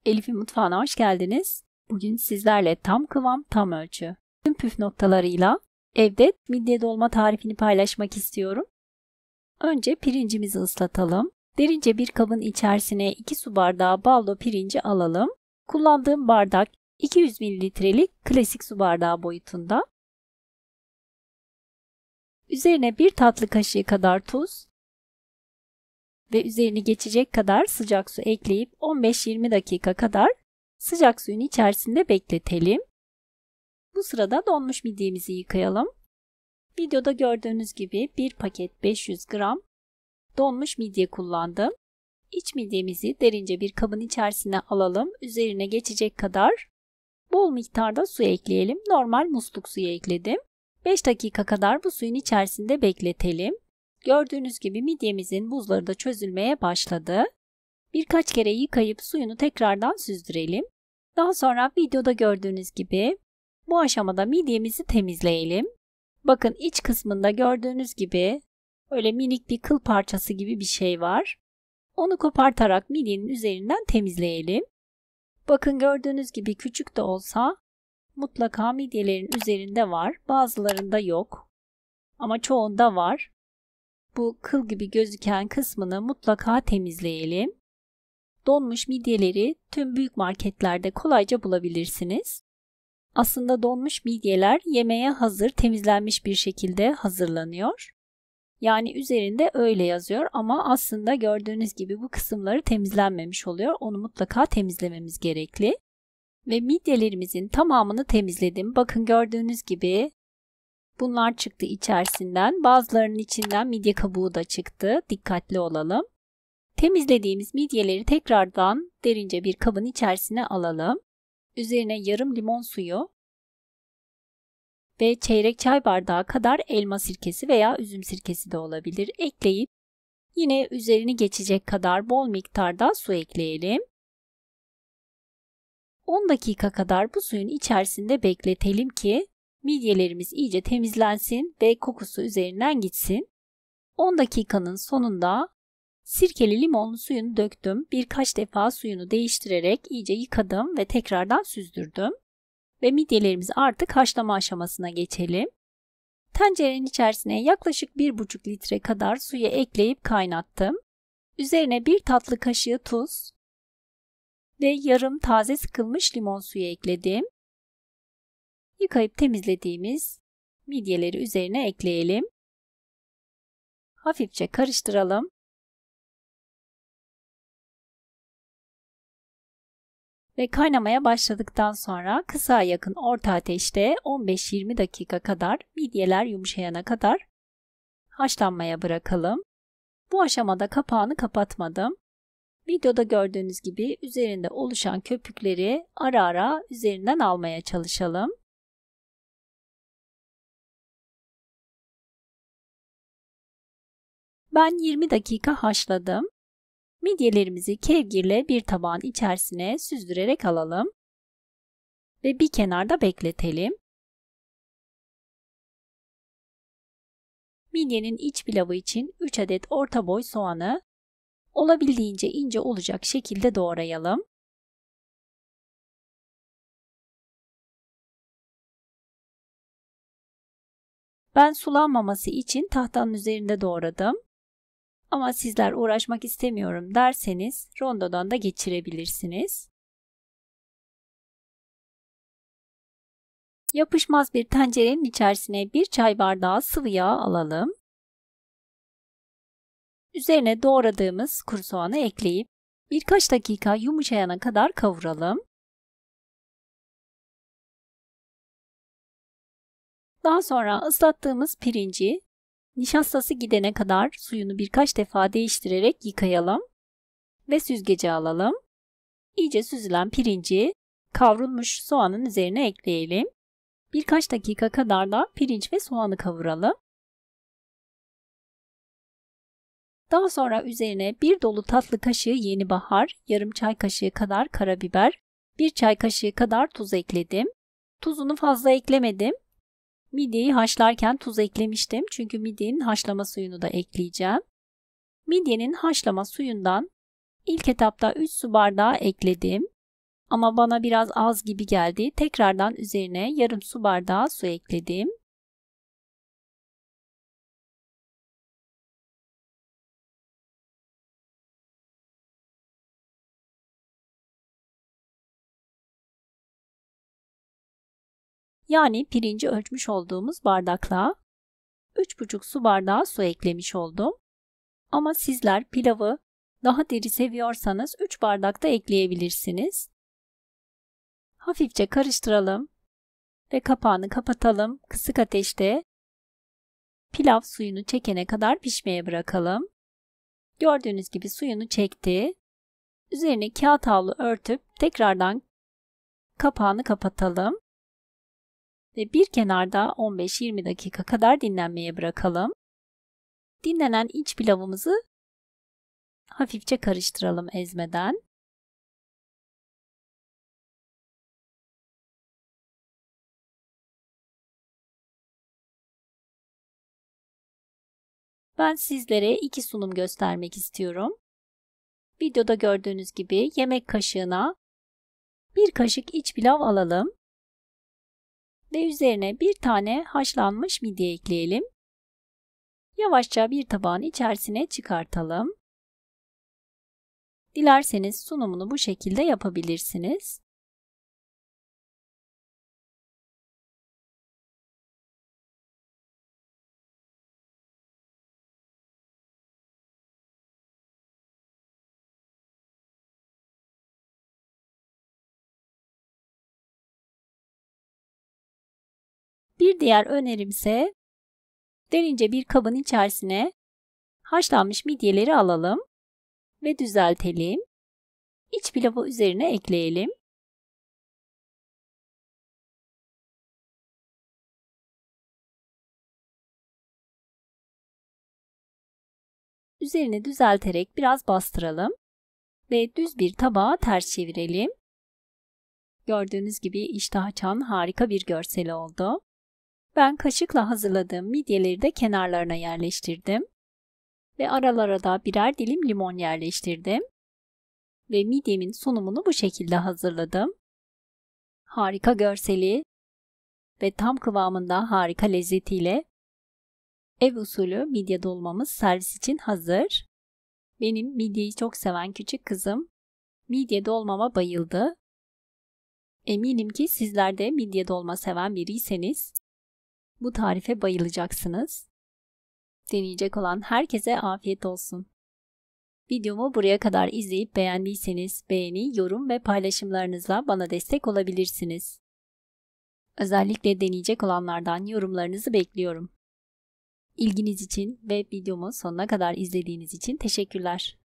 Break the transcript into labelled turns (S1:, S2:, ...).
S1: Elif'in mutfağına hoş geldiniz. Bugün sizlerle tam kıvam, tam ölçü, tüm püf noktalarıyla evde midye dolma tarifini paylaşmak istiyorum. Önce pirincimizi ıslatalım. Derince bir kabın içerisine 2 su bardağı baldo pirinci alalım. Kullandığım bardak 200 mililitrelik klasik su bardağı boyutunda. Üzerine 1 tatlı kaşığı kadar tuz ve üzerini geçecek kadar sıcak su ekleyip 15-20 dakika kadar sıcak suyun içerisinde bekletelim. Bu sırada donmuş midyemizi yıkayalım. Videoda gördüğünüz gibi 1 paket 500 gram donmuş midye kullandım. İç midyemizi derince bir kabın içerisine alalım. Üzerine geçecek kadar bol miktarda su ekleyelim. Normal musluk suyu ekledim. 5 dakika kadar bu suyun içerisinde bekletelim. Gördüğünüz gibi midyemizin buzları da çözülmeye başladı. Birkaç kere yıkayıp suyunu tekrardan süzdürelim. Daha sonra videoda gördüğünüz gibi bu aşamada midyemizi temizleyelim. Bakın iç kısmında gördüğünüz gibi öyle minik bir kıl parçası gibi bir şey var. Onu kopartarak midyenin üzerinden temizleyelim. Bakın gördüğünüz gibi küçük de olsa mutlaka midyelerin üzerinde var. Bazılarında yok. Ama çoğunda var. Bu kıl gibi gözüken kısmını mutlaka temizleyelim. Donmuş midyeleri tüm büyük marketlerde kolayca bulabilirsiniz. Aslında donmuş midyeler yemeğe hazır, temizlenmiş bir şekilde hazırlanıyor. Yani üzerinde öyle yazıyor ama aslında gördüğünüz gibi bu kısımları temizlenmemiş oluyor. Onu mutlaka temizlememiz gerekli. Ve midyelerimizin tamamını temizledim. Bakın gördüğünüz gibi bunlar çıktı içerisinden. Bazılarının içinden midye kabuğu da çıktı. Dikkatli olalım. Temizlediğimiz midyeleri tekrardan derince bir kabın içerisine alalım. Üzerine yarım limon suyu ve çeyrek çay bardağı kadar elma sirkesi veya üzüm sirkesi de olabilir. Ekleyip yine üzerini geçecek kadar bol miktarda su ekleyelim. 10 dakika kadar bu suyun içerisinde bekletelim ki midyelerimiz iyice temizlensin ve kokusu üzerinden gitsin. 10 dakikanın sonunda sirkeli limonlu suyunu döktüm. Birkaç defa suyunu değiştirerek iyice yıkadım ve tekrardan süzdürdüm. Ve midyelerimizi artık haşlama aşamasına geçelim. Tencerenin içerisine yaklaşık 1,5 litre kadar suyu ekleyip kaynattım. Üzerine 1 tatlı kaşığı tuz ve yarım taze sıkılmış limon suyu ekledim. Yıkayıp temizlediğimiz midyeleri üzerine ekleyelim. Hafifçe karıştıralım. Ve kaynamaya başladıktan sonra kısığa yakın orta ateşte 15-20 dakika kadar midyeler yumuşayana kadar haşlanmaya bırakalım. Bu aşamada kapağını kapatmadım. Videoda gördüğünüz gibi üzerinde oluşan köpükleri ara ara üzerinden almaya çalışalım. Ben 20 dakika haşladım. Midyelerimizi kevgirle bir tabağın içerisine süzdürerek alalım ve bir kenarda bekletelim. Midyenin iç pilavı için 3 adet orta boy soğanı olabildiğince ince olacak şekilde doğrayalım. Ben sulanmaması için tahtanın üzerinde doğradım. Ama sizler uğraşmak istemiyorum derseniz rondodan da geçirebilirsiniz. Yapışmaz bir tencerenin içerisine 1 çay bardağı sıvı yağ alalım. Üzerine doğradığımız kuru soğanı ekleyip birkaç dakika yumuşayana kadar kavuralım. Daha sonra ıslattığımız pirinci nişastası gidene kadar suyunu birkaç defa değiştirerek yıkayalım ve süzgece alalım. İyice süzülen pirinci kavrulmuş soğanın üzerine ekleyelim. Birkaç dakika kadar da pirinç ve soğanı kavuralım. Daha sonra üzerine 1 dolu tatlı kaşığı yeni bahar, yarım çay kaşığı kadar karabiber, 1 çay kaşığı kadar tuz ekledim. Tuzunu fazla eklemedim. Midyeyi haşlarken tuz eklemiştim çünkü midyenin haşlama suyunu da ekleyeceğim. Midyenin haşlama suyundan ilk etapta 3 su bardağı ekledim. Ama bana biraz az gibi geldi. Tekrardan üzerine yarım su bardağı su ekledim. Yani pirinci ölçmüş olduğumuz bardakla 3,5 su bardağı su eklemiş oldum. Ama sizler pilavı daha diri seviyorsanız 3 bardak da ekleyebilirsiniz. Hafifçe karıştıralım ve kapağını kapatalım. Kısık ateşte pilav suyunu çekene kadar pişmeye bırakalım. Gördüğünüz gibi suyunu çekti. Üzerine kağıt havlu örtüp tekrardan kapağını kapatalım. Ve bir kenarda 15-20 dakika kadar dinlenmeye bırakalım. Dinlenen iç pilavımızı hafifçe karıştıralım ezmeden. Ben sizlere 2 sunum göstermek istiyorum. Videoda gördüğünüz gibi yemek kaşığına 1 kaşık iç pilav alalım. Ve üzerine bir tane haşlanmış midye ekleyelim. Yavaşça bir tabağın içerisine çıkartalım. Dilerseniz sunumunu bu şekilde yapabilirsiniz. Bir diğer önerimse derince bir kabın içerisine haşlanmış midyeleri alalım ve düzeltelim. İç pilavı üzerine ekleyelim. Üzerini düzelterek biraz bastıralım ve düz bir tabağa ters çevirelim. Gördüğünüz gibi iştah açan harika bir görseli oldu. Ben kaşıkla hazırladığım midyeleri de kenarlarına yerleştirdim ve aralara da birer dilim limon yerleştirdim ve midyemin sunumunu bu şekilde hazırladım. Harika görseli ve tam kıvamında harika lezzetiyle ev usulü midye dolmamız servis için hazır. Benim midyeyi çok seven küçük kızım midye dolmama bayıldı. Eminim ki sizler de midye dolma seven biriyseniz bu tarife bayılacaksınız. Deneyecek olan herkese afiyet olsun. Videomu buraya kadar izleyip beğendiyseniz beğeni, yorum ve paylaşımlarınızla bana destek olabilirsiniz. Özellikle deneyecek olanlardan yorumlarınızı bekliyorum. İlginiz için ve videomu sonuna kadar izlediğiniz için teşekkürler.